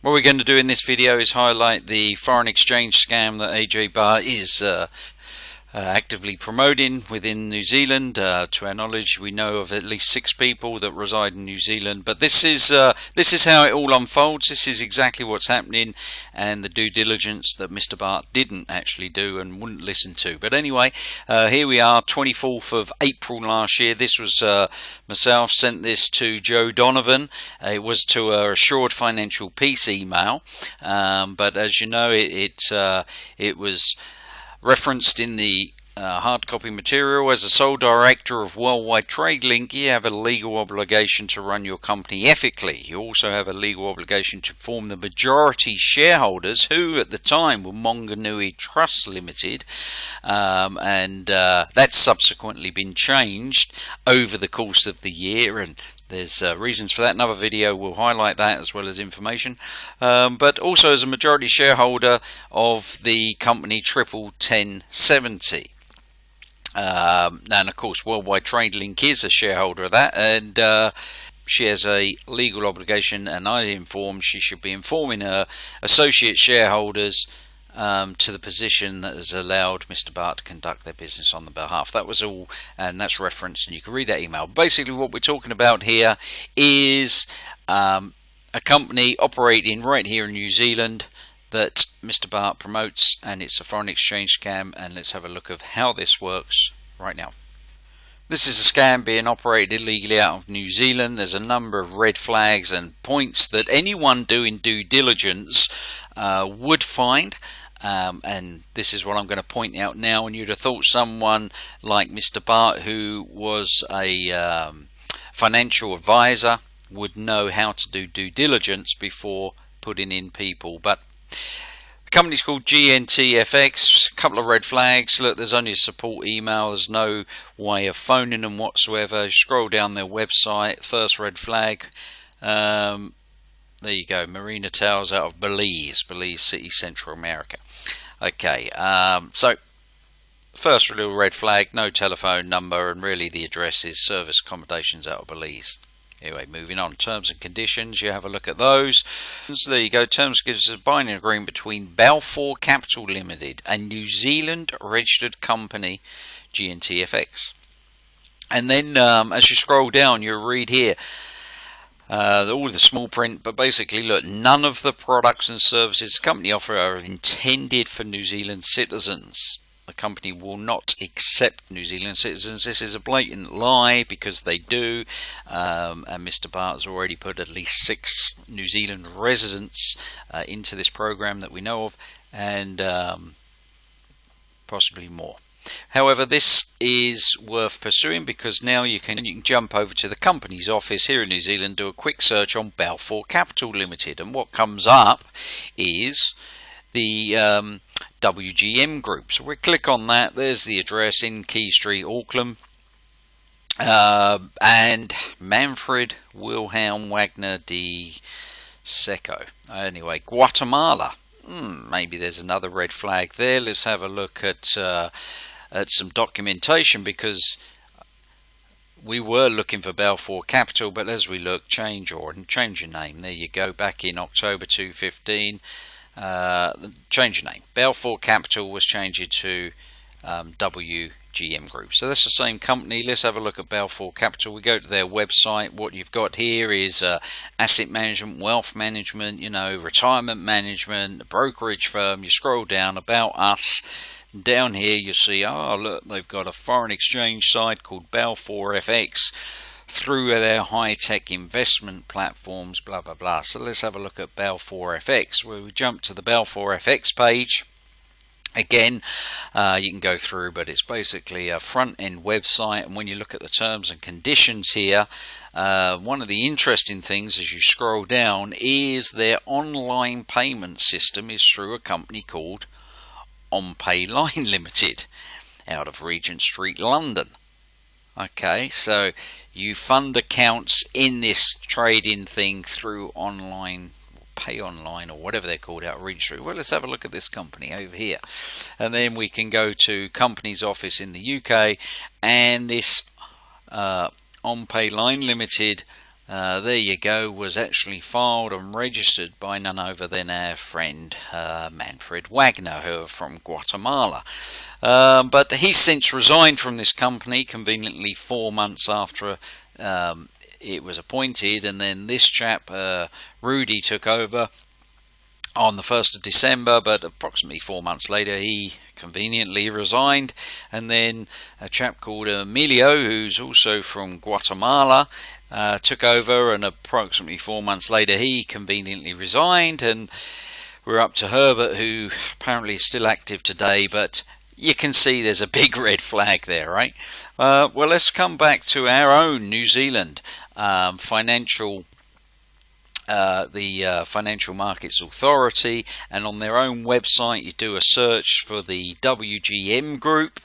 What we're going to do in this video is highlight the foreign exchange scam that Ajay Bhatt is actively promoting within New Zealand. To our knowledge, we know of at least 6 people that reside in New Zealand, but this is how it all unfolds. This is exactly what's happening, and the due diligence that Mr. Bhatt didn't actually do and wouldn't listen to. But anyway, here we are, 24th of April last year. This was myself sent this to Joe Donovan. It was to a Assured Financial Peace email, but as you know, it was referenced in the hard copy material. As a sole director of Worldwide Trade Link, you have a legal obligation to run your company ethically. You also have a legal obligation to inform the majority shareholders, who at the time were Monganui Trust Limited, and that's subsequently been changed over the course of the year, and there's reasons for that. Another video will highlight that as well as information. But also as a majority shareholder of the company 1070. And of course Worldwide Trade Link is a shareholder of that, and she has a legal obligation, and I informed she should be informing her associate shareholders to the position that has allowed Mr. Bhatt to conduct their business on the behalf. That was all, and that's referenced, and you can read that email. Basically what we're talking about here is a company operating right here in New Zealand that Mr. Bhatt promotes, and it's a foreign exchange scam, and let's have a look of how this works right now. This is a scam being operated illegally out of New Zealand. There's a number of red flags and points that anyone doing due diligence would find. And this is what I'm going to point out now. And you'd have thought someone like Mr. Bhatt, who was a financial advisor, would know how to do due diligence before putting in people. But the company's called GNTFX. A couple of red flags. Look, there's only a support email. There's no way of phoning them whatsoever. Scroll down their website. First red flag. There you go, Marina Towers out of Belize City, Central America. Okay, so first little red flag, no telephone number, and really the address is service accommodations out of Belize. Anyway, moving on, terms and conditions, you have a look at those. So there you go, terms gives us a binding agreement between Balfour Capital Limited, a New Zealand registered company, GNTFX. And then as you scroll down, you'll read here, all the small print, but basically look, none of the products and services the company offer are intended for New Zealand citizens. The company will not accept New Zealand citizens. This is a blatant lie, because they do, and Mr. Bhatt has already put at least 6 New Zealand residents into this program that we know of, and possibly more. However, this is worth pursuing, because now you can jump over to the company's office here in New Zealand, do a quick search on Balfour Capital Limited, and what comes up is the WGM Group. So we click on that. There's the address in Key Street, Auckland, and Manfred Wilhelm Wagner de Seco. Anyway, Guatemala. Maybe there's another red flag there. Let's have a look at some documentation, because we were looking for Balfour Capital, but as we look, change your name. There you go, back in October 2015, change your name. Balfour Capital was changed to WGM Group. So that's the same company. Let's have a look at Balfour Capital. We go to their website. What you've got here is asset management, wealth management, retirement management, a brokerage firm. You scroll down, about us. Down here you see, look, they've got a foreign exchange site called Balfour FX through their high-tech investment platforms, blah blah blah. So let's have a look at Balfour FX. We jump to the Balfour FX page. Again, you can go through, but it's basically a front-end website, and when you look at the terms and conditions here, one of the interesting things as you scroll down is their online payment system is through a company called OnPay Line Limited out of Regent Street, London. Okay, so you fund accounts in this trading thing through online, pay online, or whatever they're called out of Regent Street. Well, let's have a look at this company over here, and then we can go to company's office in the UK, and this OnPay Line Limited there you go, was actually filed and registered by none other than our friend Manfred Wagner, who are from Guatemala. But he's since resigned from this company, conveniently 4 months after it was appointed, and then this chap, Rudy, took over on the 1st of December, but approximately 4 months later he conveniently resigned, and then a chap called Emilio, who's also from Guatemala, took over, and approximately 4 months later he conveniently resigned, and we're up to Herbert, who apparently is still active today, but you can see there's a big red flag there, right? Well, let's come back to our own New Zealand financial Financial Markets Authority, and on their own website you do a search for the WGM group,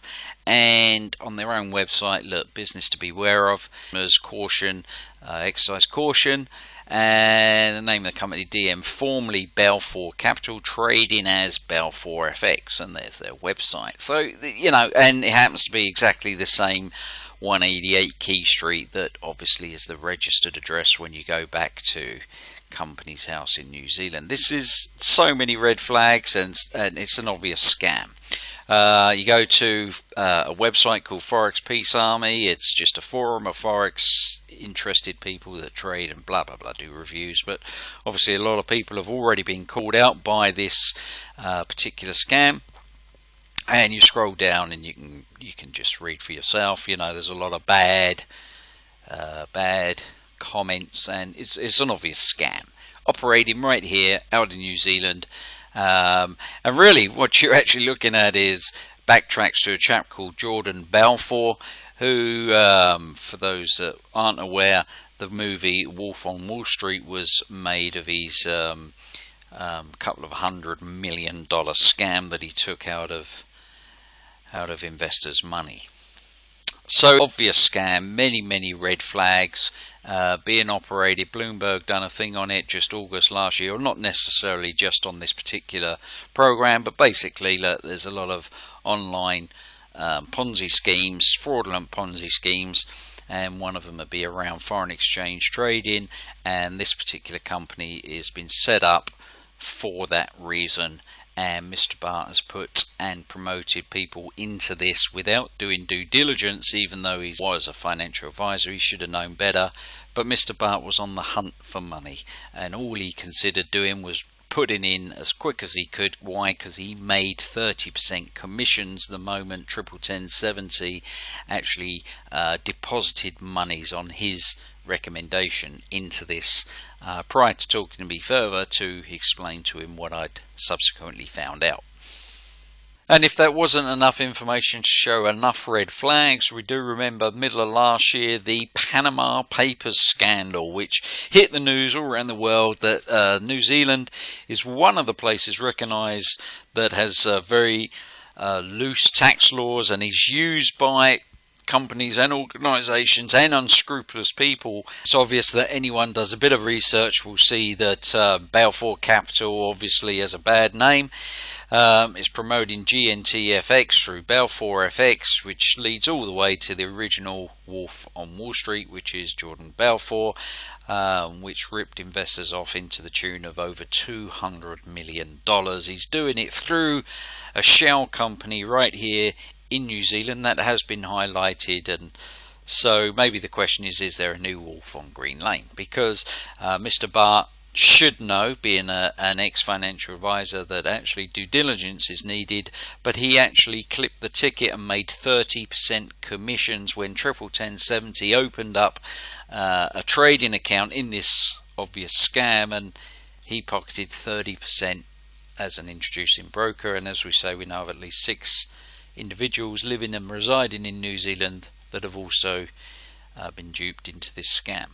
and on their own website, look, business to be aware of, as caution, exercise caution, and the name of the company, DM, formerly Balfour Capital, trading as Balfour FX, and there's their website. So, you know, and it happens to be exactly the same 188 Key Street that obviously is the registered address when you go back to Companies House in New Zealand. This is so many red flags, and it's an obvious scam. You go to a website called Forex Peace Army. It's just a forum of Forex interested people that trade and blah blah blah, do reviews, but obviously a lot of people have already been called out by this particular scam. And you scroll down and you can just read for yourself. You know, there's a lot of bad comments, and it's an obvious scam operating right here out in New Zealand. And really what you're actually looking at is backtracks to a chap called Jordan Balfour, who, for those that aren't aware, the movie Wolf on Wall Street was made of his couple of $100 million scam that he took out of investors' money. So, obvious scam, many red flags being operated. Bloomberg done a thing on it just August last year, or not necessarily just on this particular program, but basically, look, there's a lot of online Ponzi schemes, fraudulent Ponzi schemes, and one of them would be around foreign exchange trading, and this particular company has been set up for that reason. And Mr. Bhatt has put and promoted people into this without doing due diligence, even though he was a financial advisor. He should have known better. But Mr. Bhatt was on the hunt for money, and all he considered doing was putting in as quick as he could. Why? Because he made 30% commissions the moment 1070 actually deposited monies on his recommendation into this, prior to talking to me further to explain to him what I'd subsequently found out. And if that wasn't enough information to show enough red flags, we do remember middle of last year the Panama Papers scandal, which hit the news all around the world, that New Zealand is one of the places recognised that has very loose tax laws, and is used by companies and organisations and unscrupulous people. It's obvious that anyone does a bit of research will see that Balfour Capital obviously has a bad name. It's promoting GNTFX through Balfour FX, which leads all the way to the original Wolf on Wall Street, which is Jordan Balfour, which ripped investors off into the tune of over $200 million. He's doing it through a shell company right here in New Zealand that has been highlighted, and so maybe the question is there a new wolf on Green Lane? Because Mr. Bhatt should know, being an ex-financial advisor, that actually due diligence is needed, but he actually clipped the ticket and made 30% commissions when 1070 opened up a trading account in this obvious scam, and he pocketed 30% as an introducing broker. And as we say, we know of at least 6 individuals living and residing in New Zealand that have also been duped into this scam.